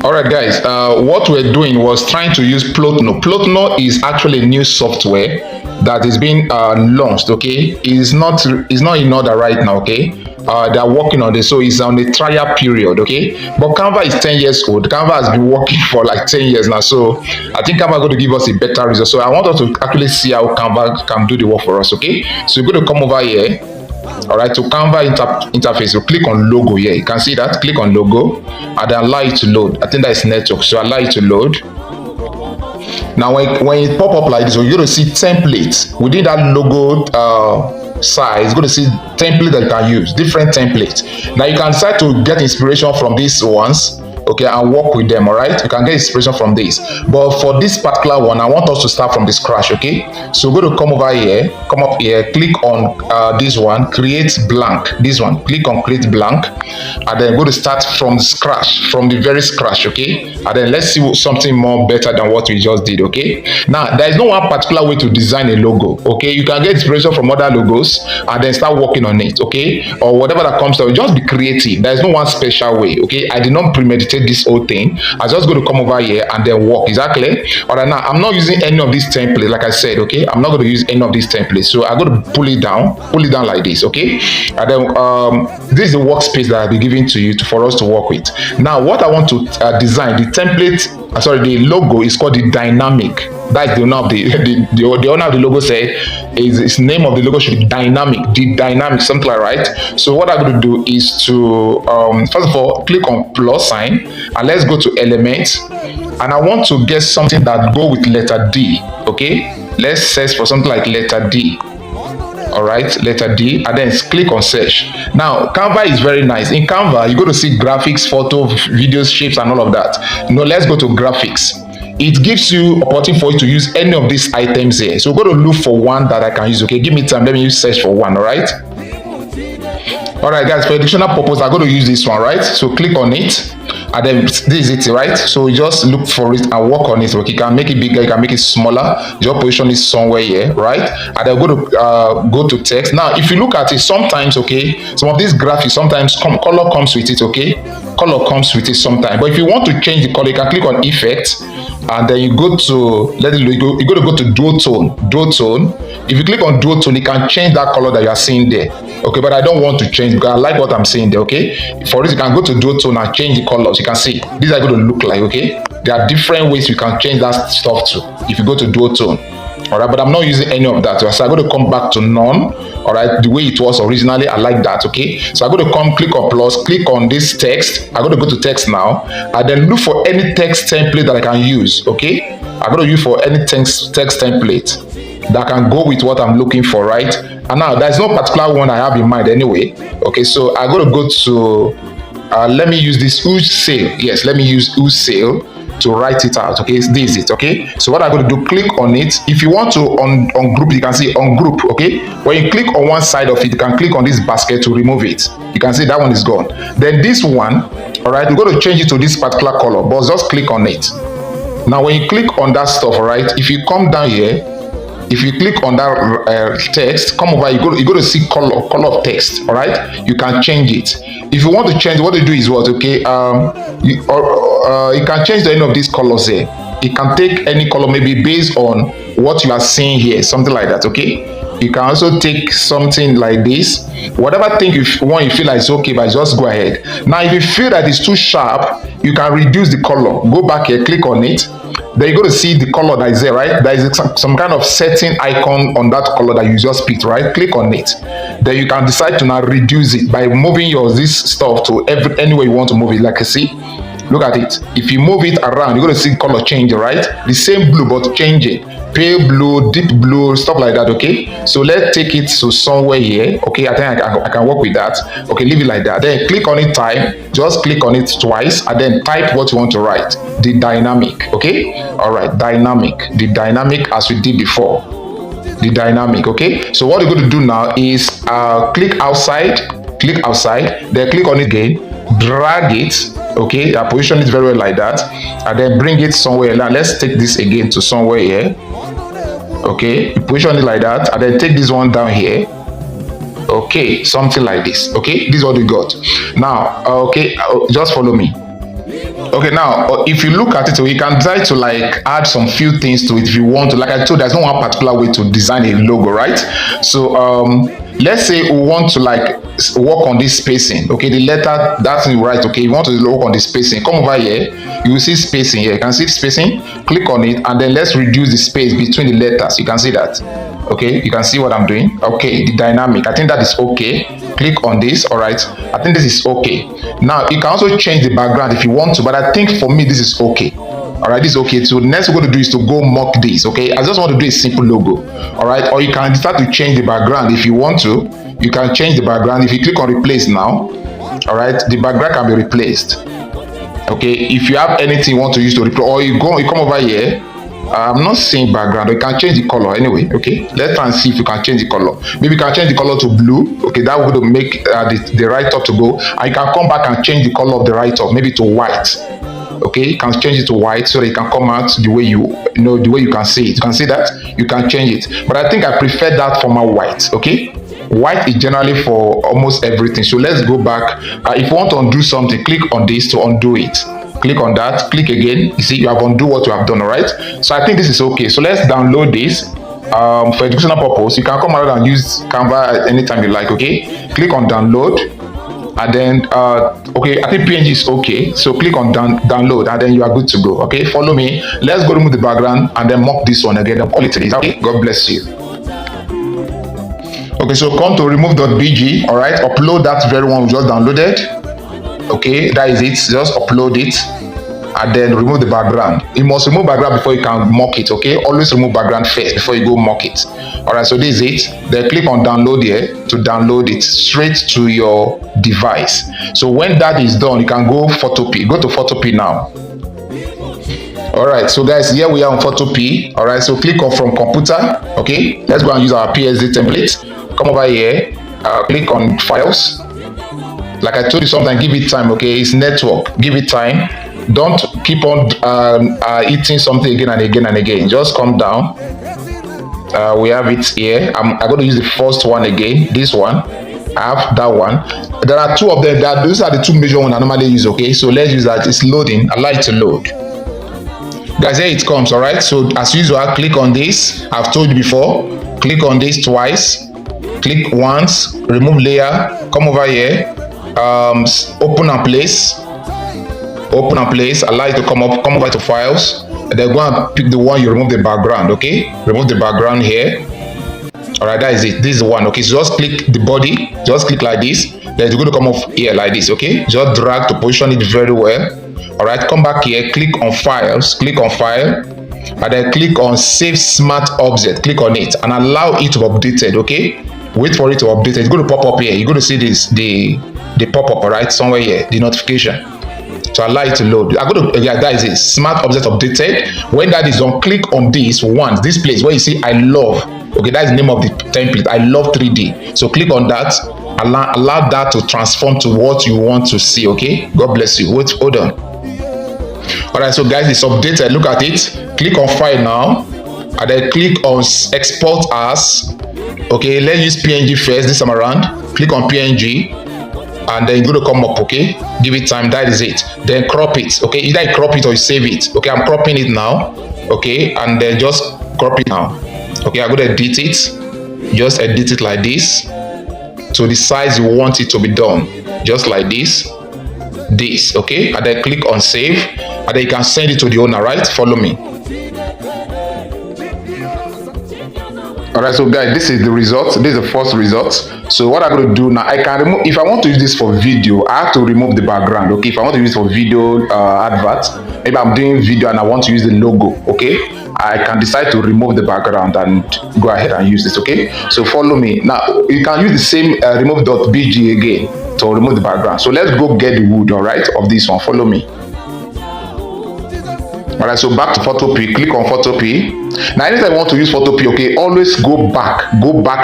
All right, guys. What we're doing was trying to use Plotno. Plotno is actually a new software that is being launched. Okay, it's not in order right now. Okay, they are working on this, so it's on the trial period. Okay, but Canva is 10 years old. Canva has been working for like 10 years now, so I think Canva is going to give us a better result. So I want us to actually see how Canva can do the work for us. Okay, so you're going to come over here. All right, to Canva interface, you click on logo here. You can see that. Click on logo and then allow it to load. I think that is network, so allow it to load. Now when it pop up like this, you're going to see templates within that logo size. You're going to see template that you can use, different templates. Now you can decide to get inspiration from these ones, okay, and work with them. All right, you can get inspiration from this, but for this particular one I want us to start from the scratch. Okay, so we're going to come over here, come up here, click on this one, create blank. This one, click on create blank, and then go to start from the scratch, from the very scratch. Okay, and then let's see something more better than what we just did. Okay, now there is no one particular way to design a logo. Okay, you can get inspiration from other logos and then start working on it. Okay, or whatever that comes to, just be creative. There is no one special way. Okay, I did not premeditate this whole thing. I just going to come over here and then work. Exactly. All right, now I'm not using any of these templates, like I said. Okay, I'm not going to use any of these templates, so I'm going to pull it down like this. Okay, and then this is the workspace that I'll be giving to you for us to work with. Now what I want to design, the template, the logo is called the dynamic. That's the owner of the owner of the logo said its name of the logo should be dynamic. The dynamic, something like right. So what I'm going to do is to first of all click on plus sign and let's go to elements, and I want to get something that go with letter D. Okay, let's search for something like letter D. All right, letter D, and then click on search. Now Canva is very nice. In Canva you go to see graphics, photo, videos, shapes and all of that. Now let's go to graphics. It gives you opportunity for you to use any of these items here. So we're going to look for one that I can use. Okay, give me time, let me use search for one. All right, guys, for educational purpose I'm going to use this one. Right, so click on it, and then this is it. Right, so you just look for it and work on it. Okay, you can make it bigger, you can make it smaller, just position it somewhere here. Right, and then go to text. Now if you look at it, sometimes, okay, some of these graphics, sometimes color comes with it. Okay, color comes with it sometimes, but if you want to change the color, you can click on effect, and then you go to you're going to go to duotone. If you click on duotone, you can change that color that you are seeing there. Okay, but I don't want to change because I like what I'm seeing there. Okay, for this you can go to duotone and change the colors. You can see these are going to look like. Okay, there are different ways you can change that stuff to if you go to duotone. All right, but I'm not using any of that, so I'm going to come back to none. All right, the way it was originally, I like that. Okay, so I'm going to click on plus, click on this text. I'm going to go to text now, and then look for any text template that I can use. Okay, I'm going to use for any text template that can go with what I'm looking for. Right, and now there's no particular one I have in mind anyway. Okay, so I'm going to go to let me use this Who's Sale. Yes, let me use Who's Sale to write it out. Okay, this is it. Okay, so what I'm going to do, click on it. If you want to on group, you can see on group. Okay, when you click on one side of it, you can click on this basket to remove it. You can see that one is gone. Then this one, all right, we're going to change it to this particular color, but just click on it. Now when you click on that stuff, all right, if you come down here, if you click on that text, come over, you go to see color of text. All right, you can change it. If you want to change, what you do is what? Okay, you can change any of these colors here. You can take any color, maybe based on what you are seeing here, something like that. Okay, you can also take something like this, whatever thing you feel like it's okay, but just go ahead. Now if you feel that it's too sharp, you can reduce the color. Go back here, click on it, then you're going to see the color that is there. Right, there is some kind of setting icon on that color that you just picked. Right, click on it, then you can decide to now reduce it by moving this stuff to any way you want to move it. Like I see, look at it. If you move it around, you're going to see color change. Right, the same blue but change it, pale blue, deep blue, stuff like that. Okay, so let's take it to somewhere here. Okay, I think I can work with that. Okay, leave it like that, then click on it, type, just click on it twice, and then type what you want to write. The dynamic. Okay, all right, dynamic, the dynamic as we did before, the dynamic. Okay, so what you're going to do now is click outside, then click on it again, drag it. Okay, position it very well like that, and then bring it somewhere. Now let's take this again to somewhere here. Okay, you position it like that, and then take this one down here. Okay, something like this. Okay, this is what we got now. Okay, just follow me. Okay, now if you look at it, so you can try to like add some few things to it if you want to. Like I told, there's no one particular way to design a logo, right? So let's say we want to like work on this spacing. Okay, the letter that's right. Okay, you want to work on the spacing. Come over here, you will see spacing here. You can see spacing. Click on it, and then let's reduce the space between the letters. You can see that. Okay, you can see what I'm doing. Okay, the dynamic, I think that is okay. Click on this. All right, I think this is okay. Now you can also change the background if you want to, but I think for me this is okay. All right, this is okay. So next we're going to do is to go mock this. Okay, I just want to do a simple logo. All right, or you can start to change the background if you want to. You can change the background if you click on replace now. All right, the background can be replaced. Okay, if you have anything you want to use to replace, or you come over here. I'm not seeing background. You can change the color anyway. Okay, let's try and see if you can change the color. Maybe you can change the color to blue. Okay, that would make the right top to go, and you can come back and change the color of the right top, maybe to white. Okay, you can change it to white so that it can come out the way the way you can see it. You can see that you can change it, but I think I prefer that for my white. Okay, white is generally for almost everything. So let's go back. If you want to undo something, click on this to undo it. Click on that, click again. You see, you have undo what you have done. All right, so I think this is okay. So let's download this for educational purpose. You can come around and use Canva anytime you like. Okay, click on download, and then okay, I think PNG is okay. So click on download, and then you are good to go. Okay, follow me. Let's go remove the background and then mock this one again. Call it. Okay, God bless you. Okay, so come to remove.bg. All right, upload that very one we just downloaded. Okay, that is it. Just upload it and then remove the background. You must remove background before you can mock it. Okay, always remove background first before you go mock it. All right, so this is it. Then click on download here to download it straight to your device. So when that is done, you can go Photopea. Go to Photopea now. All right, so guys, here we are on Photopea. All right, so click on from computer. Okay, let's go and use our PSD template. Come over here, click on files. Like I told you something, give it time. Okay, it's network. Give it time. Don't keep on eating something again and again and again. Just calm down. We have it here. I'm going to use the first one again. This one. I have that one. There are two of them. These are the two major ones I normally use. Okay, so let's use that. It's loading. I like to load. Guys, here it comes. All right. So as usual, click on this. I've told you before. Click on this twice. Click once. Remove layer. Come over here. Open and place. Allow it to come over to files, and then go and pick the one you remove the background. Okay, remove the background here. All right, that is it. This is one. Okay, so just click the body, just click like this, then it's going to come off here like this. Okay, just drag to position it very well. All right, come back here, click on files, click on file, and then click on save smart object. Click on it and allow it to be updated. Okay, wait for it to update. It's going to pop up here. You're going to see this the pop-up, all right, somewhere here, the notification. So allow it to load. I'm going to, yeah, that is it. Smart object updated. When that is done, click on this once, this place where you see I love. Okay, that is the name of the template. I love 3D. So click on that. Allow that to transform to what you want to see. Okay, God bless you. Wait, hold on. All right, so guys, it's updated. Look at it. Click on file now, and then click on export as. Okay, let's use PNG first this time around. Click on PNG. And then it's going to come up. Okay, give it time. That is it. Then crop it. Okay, either you crop it or you save it. Okay, I'm cropping it now. Okay, and then just crop it now. Okay, I'm going to edit it. Just edit it like this to the size you want it to be done. Just like this. Okay, and then click on save, and then you can send it to the owner. Right, follow me. All right, so guys, this is the result. This is the first result. So what I'm going to do now, I can remove, if I want to use this for video, I have to remove the background. Okay, if I want to use it for video advert, maybe I'm doing video and I want to use the logo. Okay, I can decide to remove the background and go ahead and use this. Okay, so follow me. Now you can use the same remove.bg again to remove the background. So let's go get the wood, all right, of this one. Follow me. All right, so back to Photopea. Click on Photopea. Now anytime you want to use Photopea, okay, always go back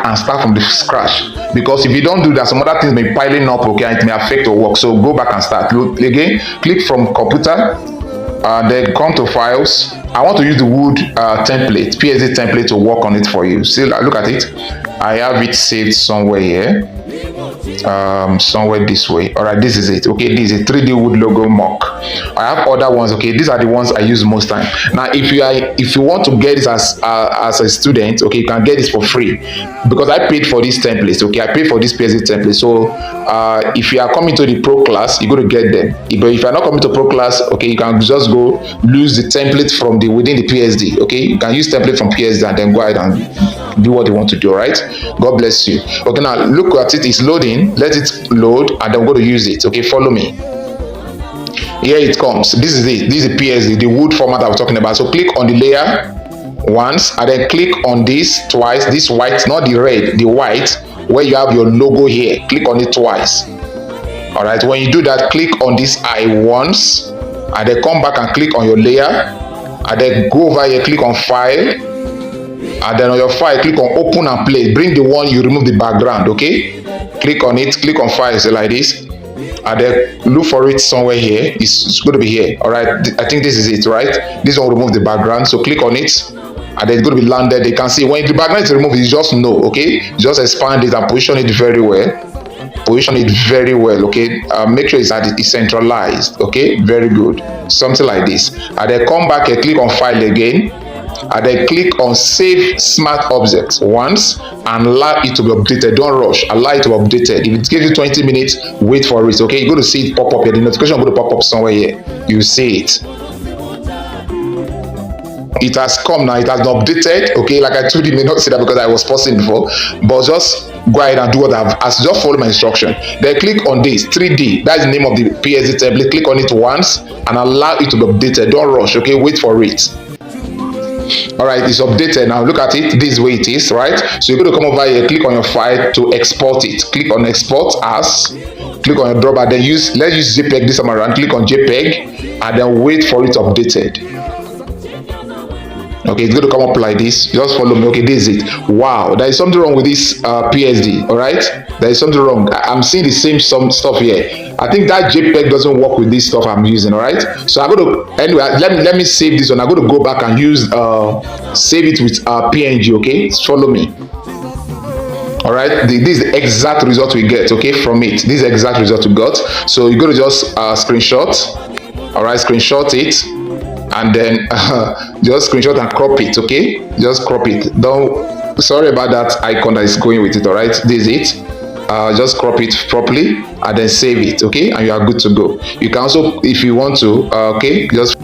and start from the scratch, because if you don't do that, some other things may be piling up, okay, and it may affect your work. So go back and start again. Click from computer, then come to files. I want to use the wood template, PSD template, to work on it for you. See, look at it. I have it saved somewhere here. somewhere this way. All right, this is it. Okay, this is a 3D wood logo mock. I have other ones. Okay, these are the ones I use most time. Now if you want to get this as a student, okay, you can get this for free because I paid for these templates. Okay, I paid for this PSD template. So if you are coming to the pro class, you're going to get them. But if you're not coming to pro class, okay, you can just go use the template from the within the PSD. Okay, you can use template from PSD and then go ahead and do what you want to do. Right, God bless you. Okay, now look at it. It's loading. Let it load and then we're going to use it. Okay, follow me. Here it comes. This is it. This is the PSD, the wood format I was talking about. So click on the layer once and then click on this twice. This white, not the red, the white, where you have your logo here. Click on it twice. All right, when you do that, click on this eye once and then come back and click on your layer and then go over here, click on file, and then on your file click on open and play. Bring the one you remove the background. Okay, click on it, click on file, so like this, and then look for it somewhere here. It's going to be here. All right, I think this is it, right? This one will remove the background, so click on it and then it's going to be landed. You can see when the background is removed, you just know. Okay, just expand it and position it very well. Position it very well. Okay, make sure it's centralized. Okay, very good, something like this. And then come back and click on file again and then click on save smart objects once and allow it to be updated. Don't rush, allow it to be updated. If it gives you 20 minutes, wait for it. Okay, you're going to see it pop up here. The notification is going to pop up somewhere here. You see it. It has come now. It has been updated. Okay, like I told you, you may not see that because I was pausing before, but just go ahead and do what I've asked. Just follow my instruction. Then click on this 3D. That's the name of the PSD template. Click on it once and allow it to be updated. Don't rush. Okay, wait for it. All right, it's updated now. Look at it. This is where it is, right? So you're going to come over here, click on your file to export it. Click on export as. Click on your dropper. Then let's use JPEG this time around. Click on JPEG and then wait for it updated. Okay, it's going to come up like this. Just follow me. Okay, this is it. Wow, there is something wrong with this PSD. All right, there is something wrong. I'm seeing the same stuff here. I think that JPEG doesn't work with this stuff I'm using. All right, so I'm going to anyway. Let me save this one. I'm going to go back and use save it with PNG. Okay, follow me. All right, this is the exact result we get. Okay, from it. This is the exact result we got. So you're going to just screenshot. All right, screenshot it. And then just screenshot and crop it. Okay, just crop it. Don't, sorry about that icon that is going with it. All right, this is it. Just crop it properly and then save it. Okay, and you are good to go. You can also, if you want to, okay, just